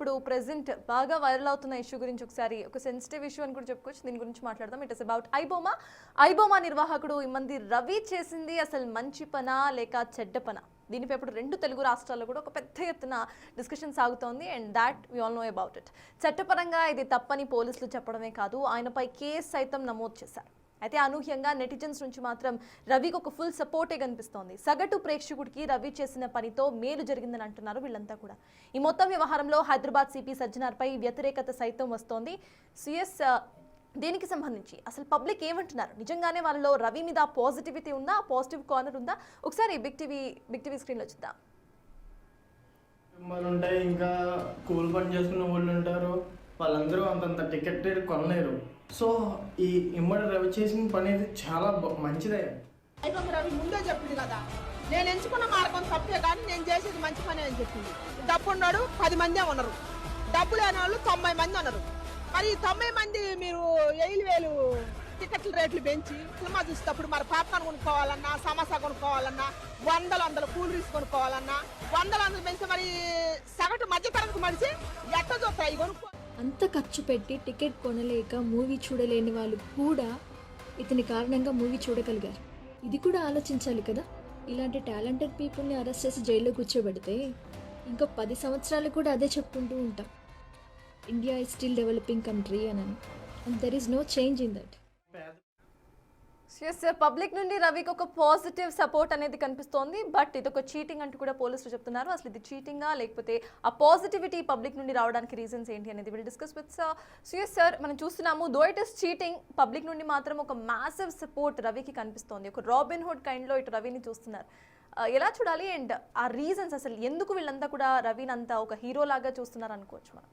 ఇప్పుడు ప్రెసెంట్ బాగా వైరల్ అవుతున్న ఇష్యూ గురించి ఒకసారి ఒక సెన్సిటివ్ ఇష్యూ అని కూడా చెప్పుకోవచ్చు. దీని గురించి మాట్లాడదాం. ఇట్ ఇస్ అబౌట్ ఐబొమ్మ నిర్వాహకుడు ఇమ్మంది రవి చేసింది అసలు మంచి పనా లేక చెడ్డ పనా? దీనిపై ఇప్పుడు 2 తెలుగు రాష్ట్రాల్లో కూడా ఒక పెద్ద ఎత్తున డిస్కషన్ సాగుతోంది. And that we all know about it. చట్టపరంగా ఇది తప్పని పోలీసులు చెప్పడమే కాదు, ఆయనపై కేసు సైతం నమోదు చేశారు. అయితే అనూహ్యంగా నెటిజన్స్ నుంచి మాత్రం రవికి ఒక ఫుల్ సపోర్టే కనిపిస్తోంది. సగటు ప్రేక్షకుడికి రవి చేసిన పనితో మేలు జరిగిందని అంటున్నారు వీళ్ళంతా కూడా. ఈ మొత్తం వ్యవహారంలో హైదరాబాద్ సిపి సజ్జనార్పై వ్యతిరేకత సైతం వస్తోంది. సిఎస్ దీనికి సంబంధించి అసలు పబ్లిక్ ఏమంటున్నారు? నిజంగానే వాళ్ళలో రవి మీద పాజిటివిటీ ఉందా, పాజిటివ్ కార్నర్ ఉందా? ఒకసారి బిగ్ టీవీ స్క్రీన్లో చూద్దాం. ఉంటాయి, ఇంకా కూలి పని చేసుకునే వాళ్ళు ఉంటారు, వాళ్ళందరూ అంతంత టికెట్ కొనలేరు. సో ఈ ఇమ్మడి రవి చేసిన పని అయితే చాలా మంచిదే. రవి ముందే చెప్పింది కదా, నేను ఎంచుకున్న మార్గం తప్పే కానీ నేను చేసేది మంచి పని అని చెప్పింది. డబ్బు ఉన్నాడు 10 మందే ఉన్నారు, డబ్బు లేని వాళ్ళు 90 మంది ఉన్నారు. మరి 90 మంది మీరు 7,000 టికెట్ల రేట్లు పెంచి సినిమా చూసేటప్పుడు మరి పాప్కార్న్ కొనుక్కోవాలన్నా, సమోసా కొనుక్కోవాలన్నా, వందల కూల్ డ్రింక్స్ కొనుక్కోవాలన్నా, వందలు పెంచి మరి సగటు మధ్యతరగతి మనిషి ఎట్ట చూస్తాయి కొనుక్కో. అంత ఖర్చు పెట్టి టికెట్ కొనలేక మూవీ చూడలేని వాళ్ళు కూడా ఇతని కారణంగా మూవీ చూడగలిగారు. ఇది కూడా ఆలోచించాలి కదా. ఇలాంటి టాలెంటెడ్ పీపుల్ని అరెస్ట్ చేసి జైల్లో కూర్చోబెడితే ఇంకా 10 సంవత్సరాలు కూడా అదే చెప్పుకుంటూ ఉంటాం, India is still developing country అని. And there is no change in that. Public నుండి రవికి ఒక పాజిటివ్ సపోర్ట్ అనేది కనిపిస్తోంది. బట్ ఇది ఒక చీటింగ్ అంటూ కూడా పోలీసులు చెప్తున్నారు. అసలు ఇది చీటింగా లేకపోతే ఆ పాజిటివిటీ పబ్లిక్ నుండి రావడానికి రీజన్స్ ఏంటి అనేది will discuss with CS sir. మనం చూస్తున్నాము, though it is cheating, public నుండి మాత్రం ఒక మ్యాసివ్ సపోర్ట్ రవికి కనిపిస్తోంది. ఒక రాబిన్ హుడ్ కైండ్లో ఇటు రవిని చూస్తున్నారు. ఎలా చూడాలి? అండ్ ఆ రీజన్స్ అసలు ఎందుకు వీళ్ళంతా కూడా రవిని అంతా ఒక హీరో లాగా చూస్తున్నారు అనుకోవచ్చు మనం?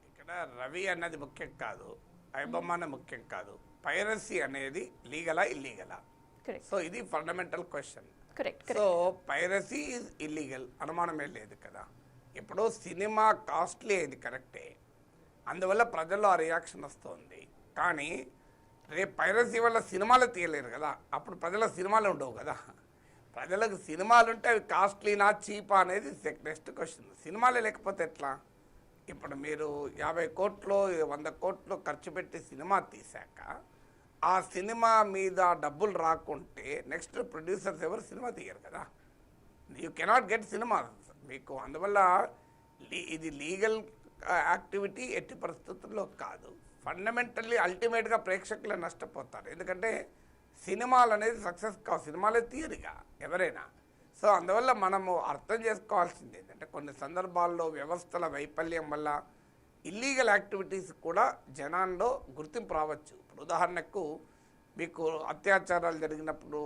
ఇక్కడ రవి అన్నది ముఖ్యం కాదు, ఐబొమ్మ ముఖ్యం కాదు, పైరసీ అనేది లీగలా ఇల్లీగలా? సో ఇది fundamental question. So piracy is illegal, అనుమానమే లేదు కదా. ఇప్పుడు సినిమా కాస్ట్లీ అయింది, కరెక్టే, అందువల్ల ప్రజల్లో ఆ రియాక్షన్ వస్తుంది. కానీ రేపు పైరసీ వల్ల సినిమాలు తీయలేరు కదా, అప్పుడు ప్రజల సినిమాలు ఉండవు కదా. ప్రజలకు సినిమాలు ఉంటే అవి కాస్ట్లీనా చీపా అనేది నెక్స్ట్ క్వశ్చన్. సినిమాలే లేకపోతే ఎట్లా? ఇప్పుడు మీరు 50 కోట్లు 100 కోట్లు ఖర్చు పెట్టి సినిమా తీశాక ఆ సినిమా మీద డబ్బులు రాకుంటే నెక్స్ట్ ప్రొడ్యూసర్స్ ఎవరు సినిమా తీయరు కదా. యూ కెనాట్ గెట్ సినిమా మీకు. అందువల్ల ఇది లీగల్ యాక్టివిటీ ఎట్టి పరిస్థితుల్లో కాదు. ఫండమెంటల్లీ అల్టిమేట్గా ప్రేక్షకులే నష్టపోతారు. ఎందుకంటే సినిమాలు అనేది సక్సెస్ కావు, సినిమాలే తీయరుగా ఎవరైనా. సో అందువల్ల మనము అర్థం చేసుకోవాల్సింది ఏంటంటే కొన్ని సందర్భాల్లో వ్యవస్థల వైఫల్యం వల్ల ఇల్లీగల్ యాక్టివిటీస్ కూడా జనాల్లో గుర్తింపు రావచ్చు. ఇప్పుడు ఉదాహరణకు మీకు అత్యాచారాలు జరిగినప్పుడు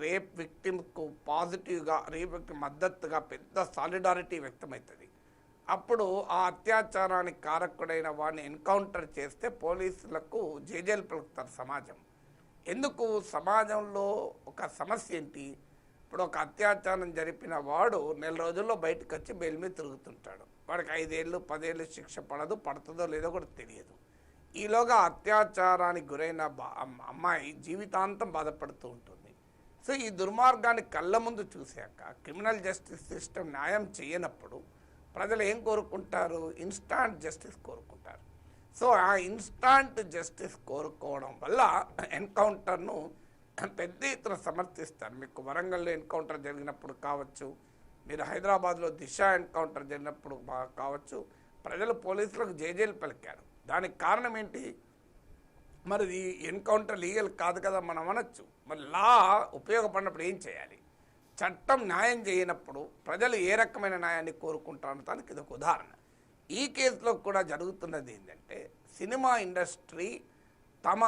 రేప్ విక్టిమ్కు పాజిటివ్గా, రేప్ విక్టిమ్ మద్దతుగా పెద్ద సాలిడారిటీ వ్యక్తమవుతుంది. అప్పుడు ఆ అత్యాచారానికి కారకుడైన వాడిని ఎన్కౌంటర్ చేస్తే పోలీసులకు జైలు పలుకుతారు సమాజం. ఎందుకు? సమాజంలో ఒక సమస్య ఏంటి? ఇప్పుడు ఒక అత్యాచారం జరిపిన వాడు 4 రోజుల్లో బయటకు వచ్చి బెయిల్ మీద తిరుగుతుంటాడు. వాడికి 5 ఏళ్ళు 10 ఏళ్ళు శిక్ష పడుతుందో లేదో కూడా తెలియదు. ఈలోగా అత్యాచారానికి గురైన అమ్మాయి జీవితాంతం బాధపడుతూ ఉంటుంది. సో ఈ దుర్మార్గాన్ని కళ్ళ ముందు చూశాక క్రిమినల్ జస్టిస్ సిస్టమ్ న్యాయం చేయనప్పుడు ప్రజలు ఏం కోరుకుంటారు? ఇన్స్టాంట్ జస్టిస్ కోరుకుంటారు. సో ఆ ఇన్స్టాంట్ జస్టిస్ కోరుకోవడం వల్ల ఎన్కౌంటర్ను పెద్ద ఎత్తున సమర్థిస్తారు. మీకు వరంగల్లో ఎన్కౌంటర్ జరిగినప్పుడు కావచ్చు, మీరు హైదరాబాద్లో దిశ ఎన్కౌంటర్ జరిగినప్పుడు కావచ్చు, ప్రజలు పోలీసులకు జైలు పలికారు. దానికి కారణం ఏంటి? మరి ఈ ఎన్కౌంటర్ లీగల్ కాదు కదా మనం అనొచ్చు. మరి లా ఉపయోగపడినప్పుడు ఏం చేయాలి? చట్టం న్యాయం చేయనప్పుడు ప్రజలు ఏ రకమైన న్యాయాన్ని కోరుకుంటారో దానికి ఇది ఒక ఉదాహరణ. ఈ కేసులో కూడా జరుగుతున్నది ఏంటంటే సినిమా ఇండస్ట్రీ తమ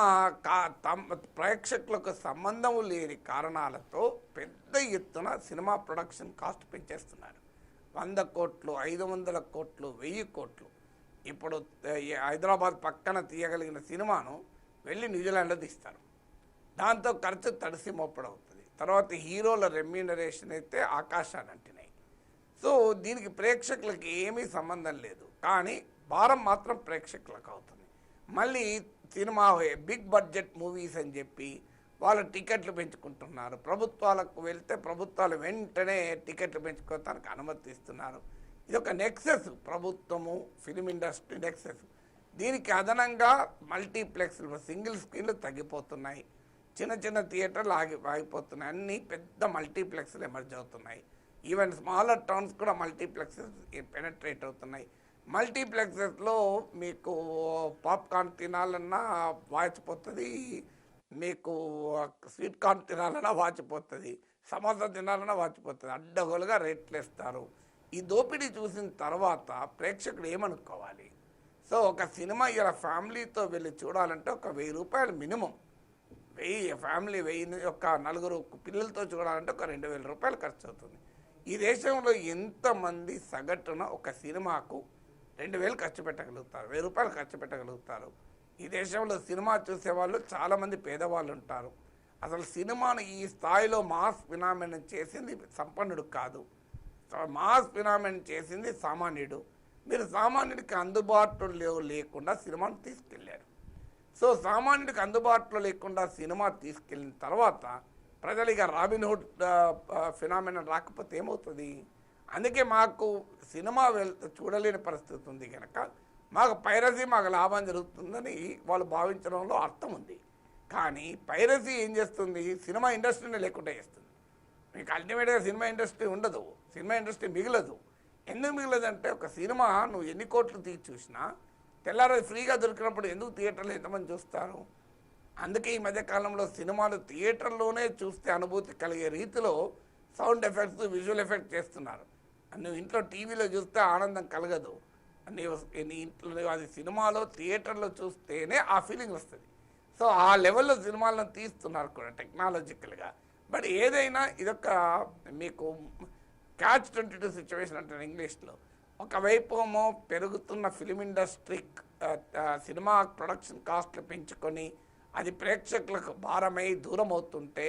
ప్రేక్షకులకు సంబంధం లేని కారణాలతో పెద్ద ఎత్తున సినిమా ప్రొడక్షన్ కాస్ట్ పెంచేస్తున్నారు. 100 కోట్లు 500 కోట్లు 1000 కోట్లు. ఇప్పుడు హైదరాబాద్ పక్కన తీయగలిగిన సినిమాను వెళ్ళి న్యూజిలాండ్లో తీస్తారు. దాంతో ఖర్చు తడిసి మోపడవుతుంది. తర్వాత హీరోల రెమ్యూనరేషన్ అయితే ఆకాశాన్ని అంటినాయి. సో దీనికి ప్రేక్షకులకి ఏమీ సంబంధం లేదు, కానీ భారం మాత్రం ప్రేక్షకులకు అవుతుంది. మళ్ళీ సినిమా బిగ్ బడ్జెట్ మూవీస్ అని చెప్పి వాళ్ళు టికెట్లు పెంచుకుంటున్నారు. ప్రభుత్వాలకు వెళ్తే ప్రభుత్వాలు వెంటనే టికెట్లు పెంచుకోవడానికి అనుమతిస్తున్నారు. ఇది ఒక నెక్సెస్, ప్రభుత్వము ఫిలిం ఇండస్ట్రీ నెక్సెస్. దీనికి అదనంగా మల్టీప్లెక్స్లు, సింగిల్ స్క్రీన్లు తగ్గిపోతున్నాయి, చిన్న చిన్న థియేటర్లు ఆగిపోతున్నాయి, అన్నీ పెద్ద మల్టీప్లెక్స్లు ఎమర్జ్ అవుతున్నాయి. ఈవెన్ స్మాలర్ టౌన్స్ కూడా మల్టీప్లెక్సెస్ పెనట్రేట్ అవుతున్నాయి. మల్టీప్లెక్సెస్లో మీకు పాప్కార్న్ తినాలన్నా వాచిపోతుంది, మీకు స్వీట్ కార్న్ తినాలన్నా వాచిపోతుంది, సమోసా తినాలన్నా వాచిపోతుంది. అడ్డగోలుగా రేట్లు వేస్తారు. ఈ దోపిడీ చూసిన తర్వాత ప్రేక్షకుడు ఏమనుకోవాలి? సో ఒక సినిమా ఇలా ఫ్యామిలీతో వెళ్ళి చూడాలంటే ఒక 1000 రూపాయలు మినిమం, ఫ్యామిలీ 1000 ఒక 4 పిల్లలతో చూడాలంటే ఒక 2000 రూపాయలు ఖర్చు అవుతుంది. ఈ దేశంలో ఎంతమంది సగటున ఒక సినిమాకు 2000 ఖర్చు పెట్టగలుగుతారు, 1000 రూపాయలు ఖర్చు పెట్టగలుగుతారు? ఈ దేశంలో సినిమా చూసేవాళ్ళు చాలామంది పేదవాళ్ళు ఉంటారు. అసలు సినిమాను ఈ స్థాయిలో మాస్ ఫినామినన్ చేసింది సంపన్నుడు కాదు, మాస్ ఫినామినన్ చేసింది సామాన్యుడు. మీరు సామాన్యుడికి అందుబాటులో లేకుండా సినిమాను తీసుకెళ్ళారు. సో సామాన్యుడికి అందుబాటులో లేకుండా సినిమా తీసుకెళ్ళిన తర్వాత ప్రజలుగా రాబిన్హుడ్ ఫినామినన్ రాకపోతే ఏమవుతుంది? అందుకే మాకు సినిమా చూడలేని పరిస్థితి ఉంది కనుక మాకు పైరసీ మాకు లాభం జరుగుతుందని వాళ్ళు భావించడంలో అర్థం ఉంది. కానీ పైరసీ ఏం చేస్తుంది? సినిమా ఇండస్ట్రీని లేకుండా చేస్తుంది. మీకు అల్టిమేట్గా సినిమా ఇండస్ట్రీ ఉండదు, సినిమా ఇండస్ట్రీ మిగలదు. ఎందుకు మిగలదంటే ఒక సినిమా నువ్వు ఎన్ని కోట్లు తీసి చూసినా తెల్లారి ఫ్రీగా దొరికినప్పుడు ఎందుకు థియేటర్లో ఎంతమంది చూస్తారు? అందుకే ఈ మధ్యకాలంలో సినిమాలు థియేటర్లోనే చూస్తే అనుభూతి కలిగే రీతిలో సౌండ్ ఎఫెక్ట్స్, విజువల్ ఎఫెక్ట్ చేస్తున్నారు. నువ్వు ఇంట్లో టీవీలో చూస్తే ఆనందం కలగదు, నీ ఇంట్లో అది సినిమాలో థియేటర్లో చూస్తేనే ఆ ఫీలింగ్ వస్తుంది. సో ఆ లెవెల్లో సినిమాలను తీస్తున్నారు కూడా టెక్నాలజికల్గా. బట్ ఏదైనా ఇదొక మీకు క్యాచ్ 22 సిచ్యువేషన్ అంటారు ఇంగ్లీష్లో. ఒకవైపు ఏమో పెరుగుతున్న ఫిలిం ఇండస్ట్రీ సినిమా ప్రొడక్షన్ కాస్ట్లు పెంచుకొని అది ప్రేక్షకులకు భారమై దూరం అవుతుంటే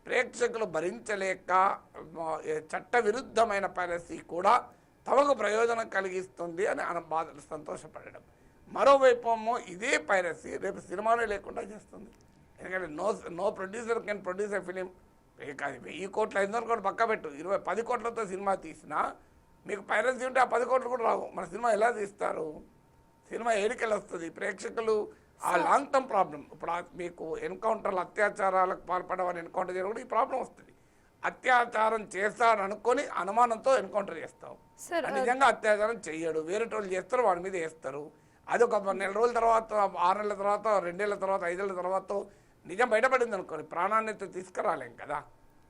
ప్రేక్షకులు భరించలేక చట్టవిరుద్ధమైన పైరసీ కూడా తమకు ప్రయోజనం కలిగిస్తుంది అని సంతోషపడడం. మరోవైపు ఏమో ఇదే పైరసీ రేపు సినిమానే లేకుండా చేస్తుంది. ఎందుకంటే no producer can produce a film. అది 1000 కోట్లు 500 కోట్లు పక్క పెట్టు, 10 కోట్లతో సినిమా తీసినా మీకు పైరసీ ఉంటే ఆ 10 కోట్లు కూడా రావు. మన సినిమా ఎలా తీస్తారు? సినిమా ఏడికెళ్ళి వస్తుంది? ప్రేక్షకులు ఆ లాంగ్ టర్మ్ ప్రాబ్లం. ఇప్పుడు మీకు ఎన్కౌంటర్లు, అత్యాచారాలకు పాల్పడవని ఎన్కౌంటర్ చేయడం కూడా ఈ ప్రాబ్లం వస్తుంది. అత్యాచారం చేస్తారనుకొని అనుమానంతో ఎన్కౌంటర్ చేస్తాం, నిజంగా అత్యాచారం చెయ్యడు, వేరేటోళ్ళు చేస్తారు, వాడి మీద వేస్తారు. అది ఒక 4 నెలల రోజుల తర్వాత, 6 నెలల తర్వాత, 2 ఏళ్ల తర్వాత, 5 ఏళ్ల తర్వాత నిజం బయటపడింది అనుకోని ప్రాణాన్ని తీసుకురాలేం కదా.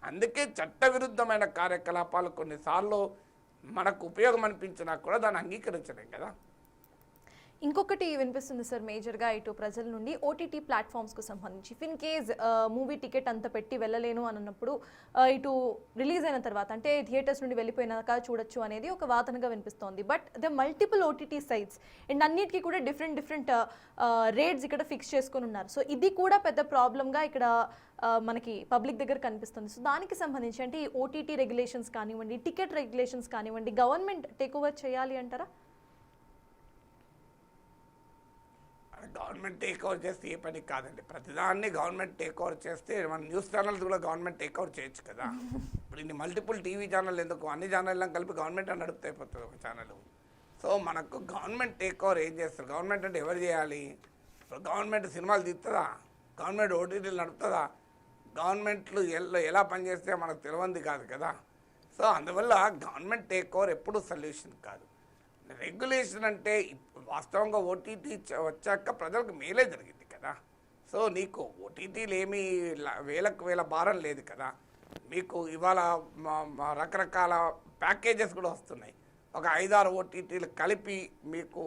అందుకే చట్టవిరుద్ధమైన కార్యకలాపాలు కొన్నిసార్లు మనకు ఉపయోగం అనిపించినా కూడా దాన్ని అంగీకరించలేం కదా. ఇంకొకటి వినిపిస్తుంది సార్ మేజర్గా ఇటు ప్రజల నుండి ఓటీటీ ప్లాట్ఫామ్స్కు సంబంధించి. ఇన్ కేస్ మూవీ టికెట్ అంత పెట్టి వెళ్ళలేను అని అన్నప్పుడు ఇటు రిలీజ్ అయిన తర్వాత అంటే థియేటర్స్ నుండి వెళ్ళిపోయినాక చూడొచ్చు అనేది ఒక వాదనగా వినిపిస్తోంది. But the multiple OTT sites and అన్నిటికీ కూడా డిఫరెంట్ రేట్స్ ఇక్కడ ఫిక్స్ చేసుకొని ఉన్నారు. సో ఇది కూడా పెద్ద ప్రాబ్లంగా ఇక్కడ మనకి పబ్లిక్ దగ్గర కనిపిస్తుంది. సో దానికి సంబంధించి అంటే ఈ ఓటీటీ రెగ్యులేషన్స్ కానివ్వండి, టికెట్ రెగ్యులేషన్స్ కానివ్వండి, గవర్నమెంట్ టేక్ ఓవర్ చేయాలి అంటారా? గవర్నమెంట్ టేక్ ఓవర్ చేస్తే ఏ పని కాదండి. ప్రతిదాన్ని గవర్నమెంట్ టేక్ ఓవర్ చేస్తే మన న్యూస్ ఛానల్స్ కూడా గవర్నమెంట్ టేక్ ఓవర్ చేయొచ్చు కదా. ఇప్పుడు ఇన్ని మల్టిపుల్ టీవీ ఛానల్ ఎందుకు? అన్ని ఛానళ్ళని కలిపి గవర్నమెంట్ అని నడుపుతా అయిపోతుంది ఒక ఛానల్. సో మనకు గవర్నమెంట్ టేక్ ఓవర్ ఏం చేస్తారు? గవర్నమెంట్ అంటే ఎవరు చేయాలి? ఇప్పుడు గవర్నమెంట్ సినిమాలు తీస్తుందా? గవర్నమెంట్ ఓటీటీలు నడుపుతుందా? గవర్నమెంట్లు ఎలా పనిచేస్తే మనకు తెలియంది కాదు కదా. సో అందువల్ల గవర్నమెంట్ టేక్ ఓవర్ ఎప్పుడూ సొల్యూషన్ కాదు. రెగ్యులేషన్ అంటే వాస్తవంగా ఓటీటీ వచ్చాక ప్రజలకు మేలే జరిగింది కదా. సో నీకు ఓటీటీలు ఏమీ వేలకు వేల భారం లేదు కదా. మీకు ఇవాళ రకరకాల ప్యాకేజెస్ కూడా వస్తున్నాయి. ఒక 5-6 ఓటీటీలు కలిపి మీకు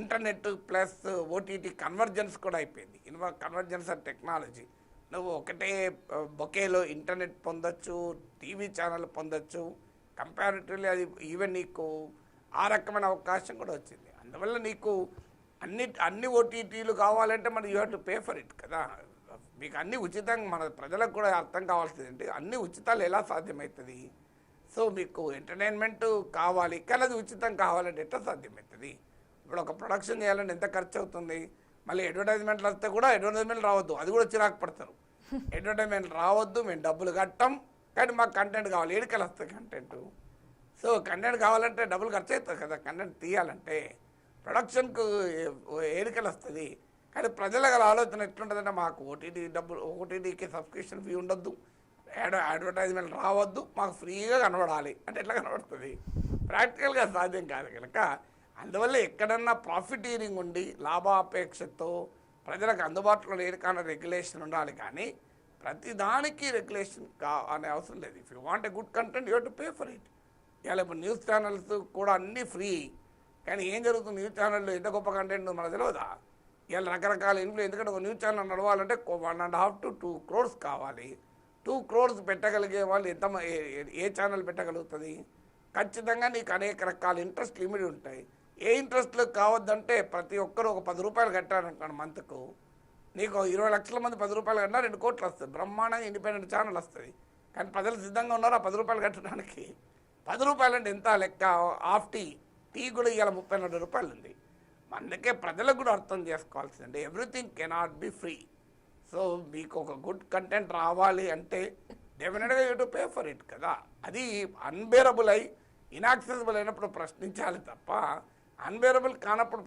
ఇంటర్నెట్ ప్లస్ ఓటీటీ కన్వర్జెన్స్ కూడా అయిపోయింది. Convergence and technology. నువ్వు ఒకటే బొకేలో ఇంటర్నెట్ పొందొచ్చు, టీవీ ఛానల్ పొందొచ్చు. కంపారిటివ్లీ అది ఈవెన్ నీకు ఆ రకమైన అవకాశం కూడా వచ్చింది. అందువల్ల నీకు అన్ని ఓటీటీలు కావాలంటే మరి you have to pay for it కదా. మీకు అన్నీ ఉచితంగా, మన ప్రజలకు కూడా అర్థం కావాల్సింది ఏంటి, అన్ని ఉచితాలు ఎలా సాధ్యమవుతుంది? సో మీకు ఎంటర్టైన్మెంట్ కావాలి కానీ అది ఉచితం కావాలంటే ఎట్లా సాధ్యమవుతుంది? ఇప్పుడు ఒక ప్రొడక్షన్ చేయాలంటే ఎంత ఖర్చు అవుతుంది? మళ్ళీ అడ్వర్టైజ్మెంట్లు వస్తే కూడా అడ్వర్టైజ్మెంట్ రావద్దు, అది కూడా చిరాకు పడతారు. అడ్వర్టైజ్మెంట్ రావద్దు, మేము డబ్బులు కట్టాం కానీ మాకు కంటెంట్ కావాలి. ఏడికెళ్ళి వస్తుంది కంటెంట్? సో కంటెంట్ కావాలంటే డబ్బులు ఖర్చు అవుతుంది కదా, కంటెంట్ తీయాలంటే ప్రొడక్షన్కు ఏరికలు వస్తుంది. కానీ ప్రజల గల ఆలోచన ఎట్లుంటుందంటే మాకు ఓటీటీకి సబ్స్క్రిప్షన్ ఫీ ఉండొద్దు, అడ్వర్టైజ్మెంట్ రావద్దు, మాకు ఫ్రీగా కనబడాలి అంటే ఎట్లా కనబడుతుంది? ప్రాక్టికల్గా సాధ్యం కాదు కనుక అందువల్ల ఎక్కడన్నా ప్రాఫిటీరింగ్ ఉండి లాభాపేక్షతో ప్రజలకు అందుబాటులో లేని కానీ రెగ్యులేషన్ ఉండాలి. కానీ ప్రతిదానికి రెగ్యులేషన్ అనే అవసరం లేదు. If you want a good content you have to pay for it. ఇలా ఇప్పుడు న్యూస్ ఛానల్స్ కూడా అన్నీ ఫ్రీ, కానీ ఏం జరుగుతుంది న్యూస్ ఛానల్లో ఎంత గొప్ప కంటెంట్ మనకు తెలియదా? ఇలా రకరకాల ఇంట్లో, ఎందుకంటే ఒక న్యూస్ ఛానల్ నడవాలంటే 1.5 to 2 crores కావాలి. 2 crores పెట్టగలిగే వాళ్ళు ఏ ఛానల్ పెట్టగలుగుతుంది? ఖచ్చితంగా నీకు అనేక రకాల ఇంట్రెస్ట్ లిమిట్ ఉంటాయి. ఏ ఇంట్రెస్ట్లు కావద్దంటే ప్రతి ఒక్కరు ఒక 10 రూపాయలు కట్టారనుకోండి మంత్కు, నీకు 20 లక్షల మంది 10 రూపాయలు కట్టినా 2 కోట్లు వస్తుంది, బ్రహ్మాండంగా ఇండిపెండెంట్ ఛానల్ వస్తుంది. కానీ ప్రజలు సిద్ధంగా ఉన్నారు ఆ 10 రూపాయలు కట్టడానికి. 10 రూపాయలు అంటే ఎంత లెక్క? హాఫ్ టీ కూడా ఇవాళ 34 రూపాయలు ఉంది. అందుకే ప్రజలకు కూడా అర్థం చేసుకోవాల్సిందండి, everything cannot be free. So మీకు ఒక గుడ్ కంటెంట్ రావాలి అంటే డెఫినెట్గా you to pay for it కదా. అది అన్బేరబుల్ అయి ఇన్యాక్సెసిబుల్ అయినప్పుడు ప్రశ్నించాలి తప్ప అన్బేరబుల్ కానప్పుడు